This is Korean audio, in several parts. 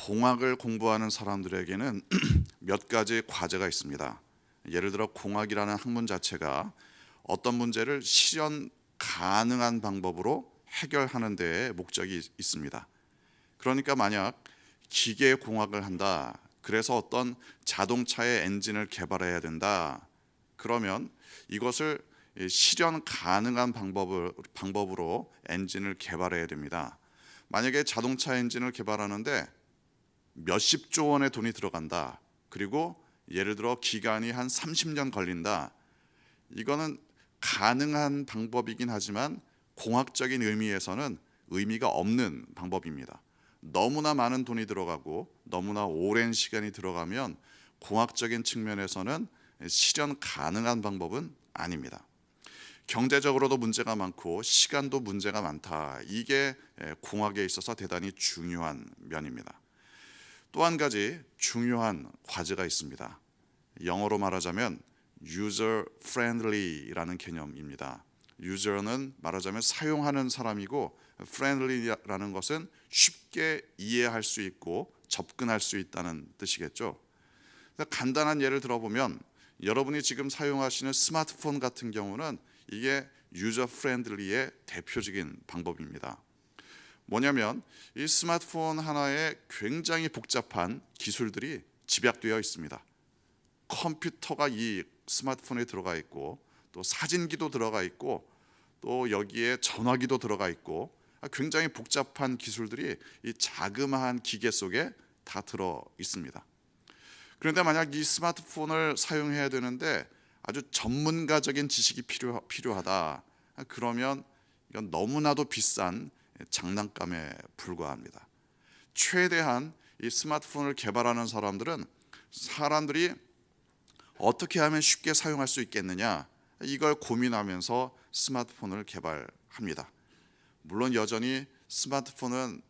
공학을 공부하는 사람들에게는 몇 가지 과제가 있습니다. 예를 들어 공학이라는 학문 자체가 어떤 문제를 실현 가능한 방법으로 해결하는 데에 목적이 있습니다. 그러니까 만약 기계공학을 한다, 그래서 어떤 자동차의 엔진을 개발해야 된다, 그러면 이것을 실현 가능한 방법으로 엔진을 개발해야 됩니다. 만약에 자동차 엔진을 개발하는데 몇십조 원의 돈이 들어간다, 그리고 예를 들어 기간이 한 30년 걸린다, 이거는 가능한 방법이긴 하지만 공학적인 의미에서는 의미가 없는 방법입니다. 너무나 많은 돈이 들어가고 너무나 오랜 시간이 들어가면 공학적인 측면에서는 실현 가능한 방법은 아닙니다. 경제적으로도 문제가 많고 시간도 문제가 많다, 이게 공학에 있어서 대단히 중요한 면입니다. 또 한 가지 중요한 과제가 있습니다. 영어로 말하자면 user friendly라는 개념입니다. user는 말하자면 사용하는 사람이고, friendly라는 것은 쉽게 이해할 수 있고 접근할 수 있다는 뜻이겠죠. 간단한 예를 들어보면 여러분이 지금 사용하시는 스마트폰 같은 경우는 이게 유저 프렌들리의 대표적인 방법입니다. 뭐냐면 이 스마트폰 하나에 굉장히 복잡한 기술들이 집약되어 있습니다. 컴퓨터가 이 스마트폰에 들어가 있고, 또 사진기도 들어가 있고, 또 여기에 전화기도 들어가 있고, 굉장히 복잡한 기술들이 이 자그마한 기계 속에 다 들어 있습니다. 그런데 만약 이 스마트폰을 사용해야 되는데 아주 전문가적인 지식이 필요하다, 그러면 이건 너무나도 비싼 장난감에 불과합니다. 최대한 이 스마트폰을 개발하는 사람들은 사람들이 어떻게 하면 쉽게 사용할 수 있겠느냐, 이걸 고민하면서 스마트폰을 개발합니다. 물론 여전히 스마트폰은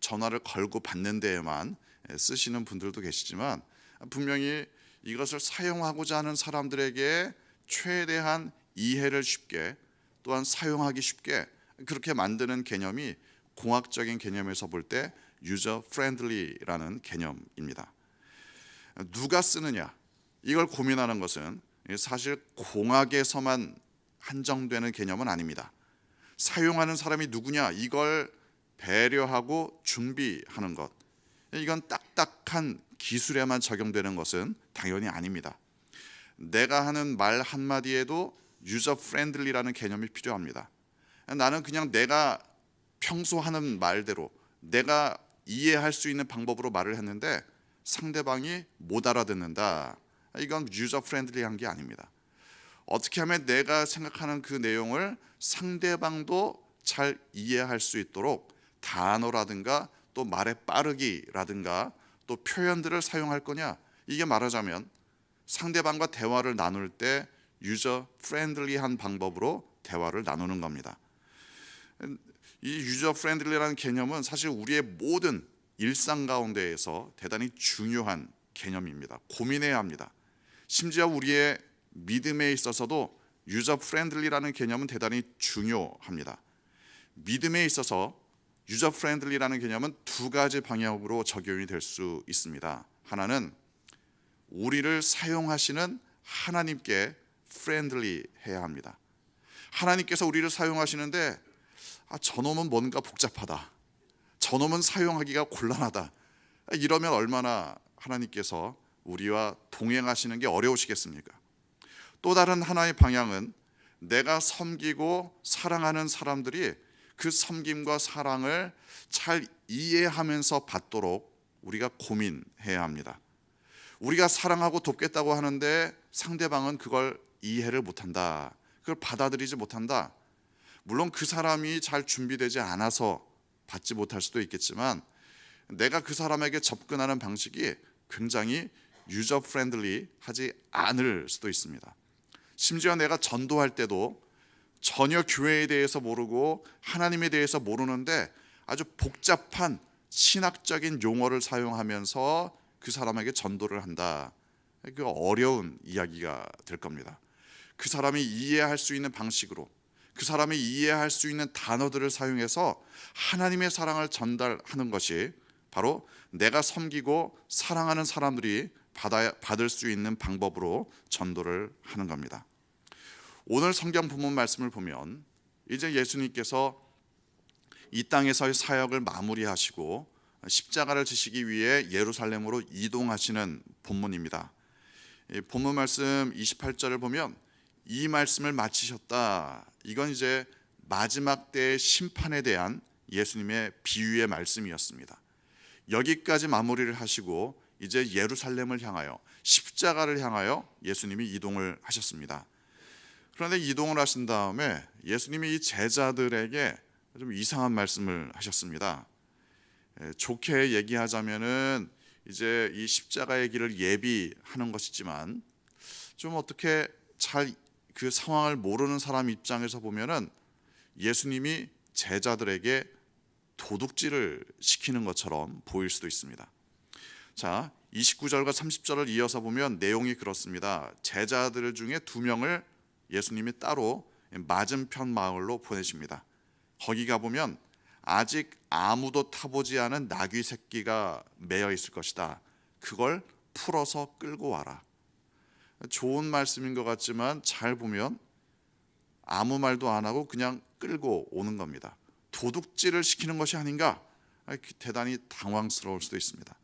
전화를 걸고 받는 데에만 쓰시는 분들도 계시지만, 분명히 이것을 사용하고자 하는 사람들에게 최대한 이해를 쉽게, 또한 사용하기 쉽게 그렇게 만드는 개념이 공학적인 개념에서 볼 때 유저 프렌들리라는 개념입니다. 누가 쓰느냐, 이걸 고민하는 것은 사실 공학에서만 한정되는 개념은 아닙니다. 사용하는 사람이 누구냐, 이걸 배려하고 준비하는 것, 이건 딱딱한 기술에만 적용되는 것은 당연히 아닙니다. 내가 하는 말 한마디에도 유저 프렌들리라는 개념이 필요합니다. 나는 그냥 내가 평소 하는 말대로 내가 이해할 수 있는 방법으로 말을 했는데 상대방이 못 알아듣는다, 이건 유저 프렌들리한 게 아닙니다. 어떻게 하면 내가 생각하는 그 내용을 상대방도 잘 이해할 수 있도록 단어라든가 또 말의 빠르기라든가 또 표현들을 사용할 거냐, 이게 말하자면 상대방과 대화를 나눌 때 유저 프렌들리한 방법으로 대화를 나누는 겁니다. 이 유저 프렌들리라는 개념은 사실 우리의 모든 일상 가운데에서 대단히 중요한 개념입니다. 고민해야 합니다. 심지어 우리의 믿음에 있어서도 유저 프렌들리라는 개념은 대단히 중요합니다. 믿음에 있어서 유저 프렌들리라는 개념은 두 가지 방향으로 적용이 될 수 있습니다. 하나는 우리를 사용하시는 하나님께 프렌들리 해야 합니다. 하나님께서 우리를 사용하시는데 저놈은 뭔가 복잡하다, 저놈은 사용하기가 곤란하다, 이러면 얼마나 하나님께서 우리와 동행하시는 게 어려우시겠습니까? 또 다른 하나의 방향은 내가 섬기고 사랑하는 사람들이 그 섬김과 사랑을 잘 이해하면서 받도록 우리가 고민해야 합니다. 우리가 사랑하고 돕겠다고 하는데 상대방은 그걸 이해를 못한다, 그걸 받아들이지 못한다. 물론 그 사람이 잘 준비되지 않아서 받지 못할 수도 있겠지만, 내가 그 사람에게 접근하는 방식이 굉장히 유저 프렌들리 하지 않을 수도 있습니다. 심지어 내가 전도할 때도 전혀 교회에 대해서 모르고 하나님에 대해서 모르는데 아주 복잡한 신학적인 용어를 사용하면서 그 사람에게 전도를 한다, 그 어려운 이야기가 될 겁니다. 그 사람이 이해할 수 있는 방식으로, 그 사람이 이해할 수 있는 단어들을 사용해서 하나님의 사랑을 전달하는 것이 바로 내가 섬기고 사랑하는 사람들이 받을 수 있는 방법으로 전도를 하는 겁니다. 오늘 성경 본문 말씀을 보면 이제 예수님께서 이 땅에서의 사역을 마무리하시고 십자가를 지시기 위해 예루살렘으로 이동하시는 본문입니다. 본문 말씀 28절을 보면 이 말씀을 마치셨다. 이건 이제 마지막 때의 심판에 대한 예수님의 비유의 말씀이었습니다. 여기까지 마무리를 하시고 이제 예루살렘을 향하여 십자가를 향하여 예수님이 이동을 하셨습니다. 그런데 이동을 하신 다음에 예수님이 이 제자들에게 좀 이상한 말씀을 하셨습니다. 좋게 얘기하자면은 이제 이 십자가의 길을 예비하는 것이지만 좀 어떻게 잘 그 상황을 모르는 사람 입장에서 보면은 예수님이 제자들에게 도둑질을 시키는 것처럼 보일 수도 있습니다. 자, 29절과 30절을 이어서 보면 내용이 그렇습니다. 제자들 중에 2명을 예수님이 따로 맞은편 마을로 보내십니다. 거기 가보면 아직 아무도 타보지 않은 나귀 새끼가 매여 있을 것이다. 그걸 풀어서 끌고 와라. 좋은 말씀인 것 같지만 잘 보면 아무 말도 안 하고 그냥 끌고 오는 겁니다. 도둑질을 시키는 것이 아닌가? 대단히 당황스러울 수도 있습니다.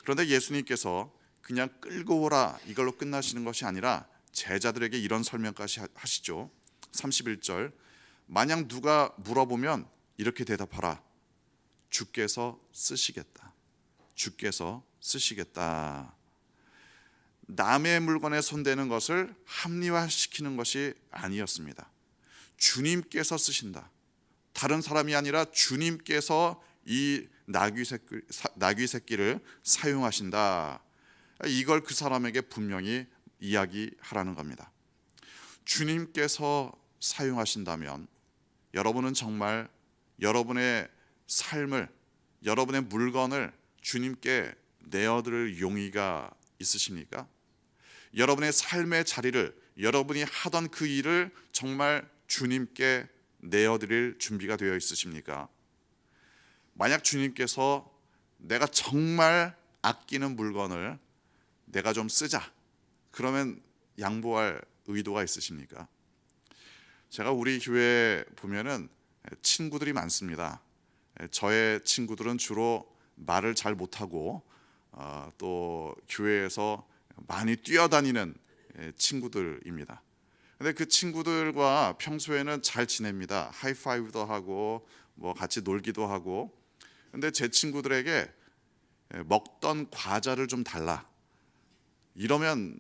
그런데 예수님께서 그냥 끌고 오라 이걸로 끝나시는 것이 아니라 제자들에게 이런 설명까지 하시죠. 31절, 만약 누가 물어보면 이렇게 대답하라. 주께서 쓰시겠다. 주께서 쓰시겠다. 남의 물건에 손대는 것을 합리화시키는 것이 아니었습니다. 주님께서 쓰신다. 다른 사람이 아니라 주님께서 이 나귀 새끼를 사용하신다. 이걸 그 사람에게 분명히 이야기하라는 겁니다. 주님께서 사용하신다면 여러분은 정말 여러분의 삶을, 여러분의 물건을 주님께 내어드릴 용의가 있으십니까? 여러분의 삶의 자리를, 여러분이 하던 그 일을 정말 주님께 내어드릴 준비가 되어 있으십니까? 만약 주님께서 내가 정말 아끼는 물건을 내가 좀 쓰자, 그러면 양보할 의도가 있으십니까? 제가 우리 교회에 보면은 친구들이 많습니다. 저의 친구들은 주로 말을 잘 못하고 또 교회에서 많이 뛰어다니는 친구들입니다. 근데 그 친구들과 평소에는 잘 지냅니다. 하이파이브도 하고 뭐 같이 놀기도 하고. 근데 제 친구들에게 먹던 과자를 좀 달라. 이러면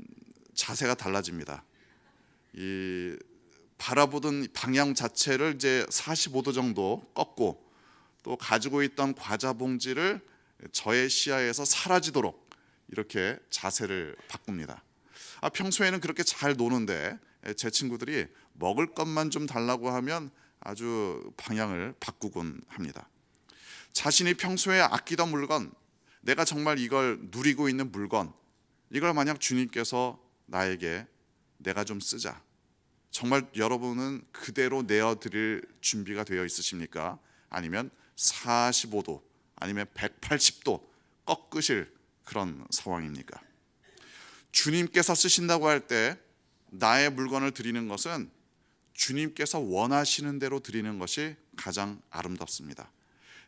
자세가 달라집니다. 이 바라보던 방향 자체를 이제 45도 정도 꺾고 또 가지고 있던 과자 봉지를 저의 시야에서 사라지도록 이렇게 자세를 바꿉니다. 평소에는 그렇게 잘 노는데 제 친구들이 먹을 것만 좀 달라고 하면 아주 방향을 바꾸곤 합니다. 자신이 평소에 아끼던 물건, 내가 정말 이걸 누리고 있는 물건, 이걸 만약 주님께서 나에게 내가 좀 쓰자, 정말 여러분은 그대로 내어드릴 준비가 되어 있으십니까? 아니면 45도 아니면 180도 꺾으실 그런 상황입니까? 주님께서 쓰신다고 할 때 나의 물건을 드리는 것은 주님께서 원하시는 대로 드리는 것이 가장 아름답습니다.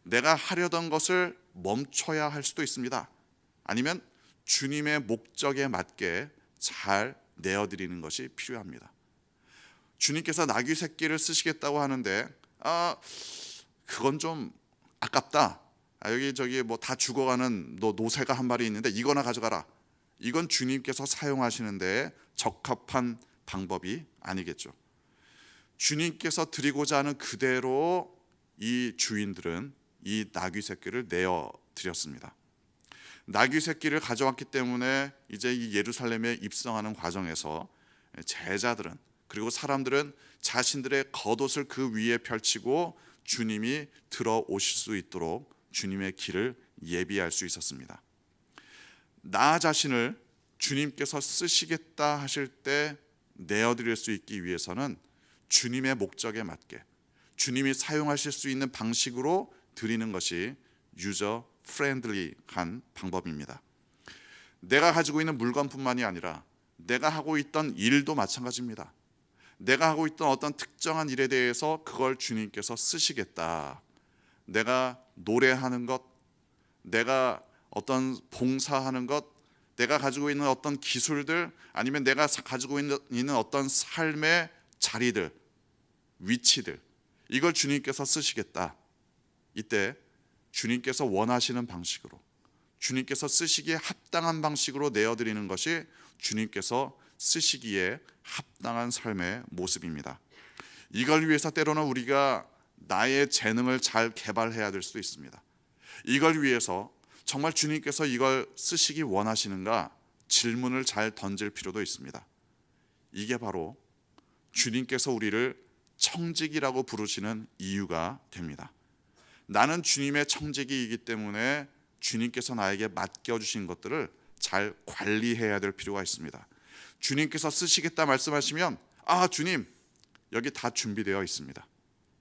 내가 하려던 것을 멈춰야 할 수도 있습니다. 아니면 주님의 목적에 맞게 잘 내어드리는 것이 필요합니다. 주님께서 나귀 새끼를 쓰시겠다고 하는데 그건 좀 아깝다. 여기 저기 뭐 다 죽어가는 노새가 한 마리 있는데 이거나 가져가라. 이건 주님께서 사용하시는데 적합한 방법이 아니겠죠. 주님께서 드리고자 하는 그대로 이 주인들은 이 나귀 새끼를 내어 드렸습니다. 나귀 새끼를 가져왔기 때문에 이제 이 예루살렘에 입성하는 과정에서 제자들은, 그리고 사람들은 자신들의 겉옷을 그 위에 펼치고 주님이 들어오실 수 있도록 주님의 길을 예비할 수 있었습니다. 나 자신을 주님께서 쓰시겠다 하실 때 내어드릴 수 있기 위해서는 주님의 목적에 맞게 주님이 사용하실 수 있는 방식으로 드리는 것이 유저 프렌들리한 방법입니다. 내가 가지고 있는 물건뿐만이 아니라 내가 하고 있던 일도 마찬가지입니다. 내가 하고 있던 어떤 특정한 일에 대해서 그걸 주님께서 쓰시겠다. 내가 노래하는 것, 내가 어떤 봉사하는 것, 내가 가지고 있는 어떤 기술들, 아니면 내가 가지고 있는 어떤 삶의 자리들, 위치들, 이걸 주님께서 쓰시겠다. 이때 주님께서 원하시는 방식으로, 주님께서 쓰시기에 합당한 방식으로 내어드리는 것이 주님께서 쓰시기에 합당한 삶의 모습입니다. 이걸 위해서 때로는 우리가 나의 재능을 잘 개발해야 될 수도 있습니다. 이걸 위해서 정말 주님께서 이걸 쓰시기 원하시는가 질문을 잘 던질 필요도 있습니다. 이게 바로 주님께서 우리를 청직이라고 부르시는 이유가 됩니다. 나는 주님의 청직이기 때문에 주님께서 나에게 맡겨주신 것들을 잘 관리해야 될 필요가 있습니다. 주님께서 쓰시겠다 말씀하시면 주님 여기 다 준비되어 있습니다.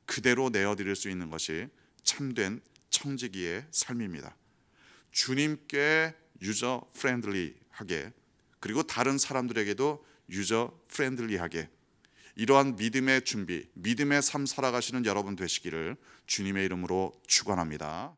그대로 내어드릴 수 있는 것이 참된 청지기의 삶입니다. 주님께 유저 프렌들리하게, 그리고 다른 사람들에게도 유저 프렌들리하게, 이러한 믿음의 준비, 믿음의 삶 살아가시는 여러분 되시기를 주님의 이름으로 축원합니다.